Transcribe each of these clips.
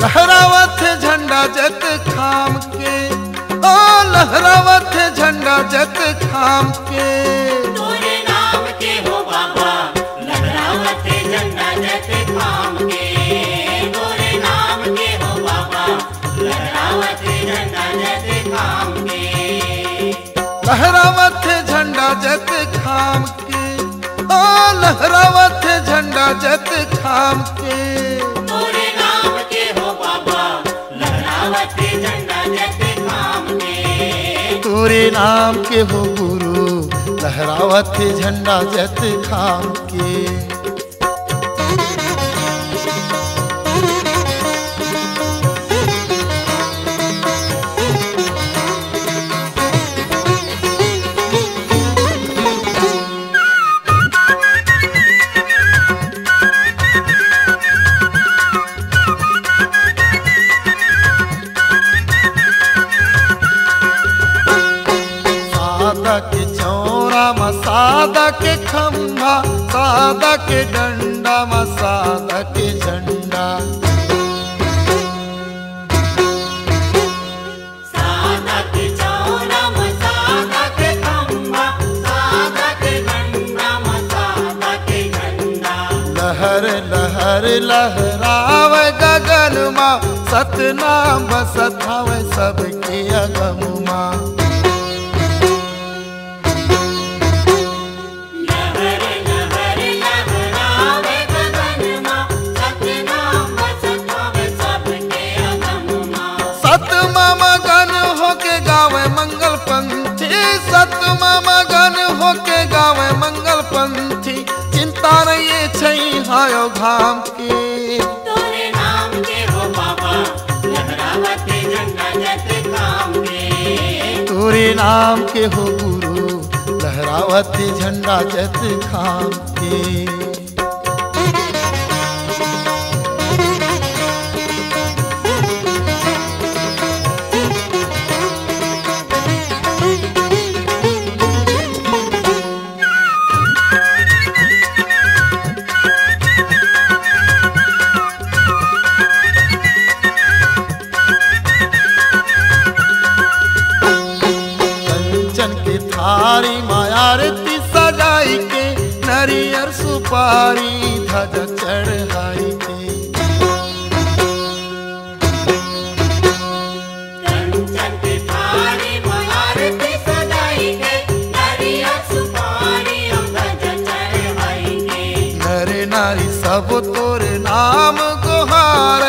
लहरावत झंडा जत खाम के, ओ लहरावत झंडा जत खाम के। तोरे नाम के हो बाबा लहरावत झंडा जत खाम के। तोरे नाम के हो बाबा लहरावत झंडा जत खाम के। लहरावत झंडा जत खाम के, ओ लहरावत झंडा जत खाम के। तोरे नाम के हो बाबा लहरावत झंडा जत खाम के। तोरे नाम के हो गुरु लहरावत झंडा जत खाम के। सादा के चौरा में सादा के खंभा, सादा के डंडा में सादा के झंडा। सादा के चौरा में सादा के खंभा, सादा के डंडा में सादा के झंडा। लहर लहर लहरावे गगन माँ, सतनाम बसत हवे सबके अगम माँ। लहर लहर लहरावे गगन माँ, सतनाम बसत हवे सबके अगम माँ। सतमा मगन होके गावे मंगल पंथी, सतमा मगन होके गावे मंगल पंथी। चिंता नहीं छई हायो घाम के। तोरे नाम के हो बाबा लहरावत झंडा जत खाम के। तोरे नाम के हो गुरु लहरावत झंडा जत खाम के। कंचन की थारी मायारती सजाई के, नरियर सुपारी ध्वजा चढ़ाई के। कंचन की थारी आरती सजाई के, नरियर सुपारी ध्वजा चढ़ाई के। नर नारी सब तोरे नाम गुहार,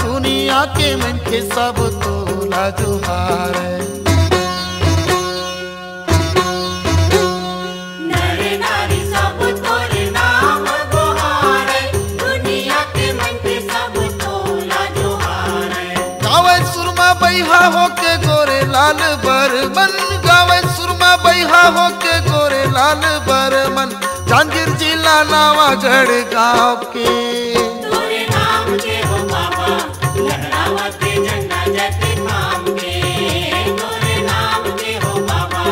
दुनिया के मन के सब तोला जुहार। नर नारी सब तोरे नाम गुहारे, दुनिया के मन के सब तोला जोहारे। गावे सुरमा बैहा होके गोरे लाल बरमन, गावे सुरमा बैहा होके गोरे लाल बरमन। जांजगीर जिला नवागढ़ गाँव के। तोरे नाम के हो बाबा लहरावत झंडा जत खाम के। तोरे नाम के हो बाबा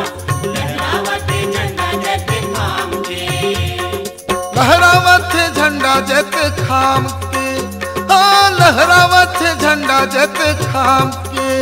लहरावत झंडा जत खाम के। लहरावत झंडा जत खाम के, ओ लहरावत झंडा जत खाम के।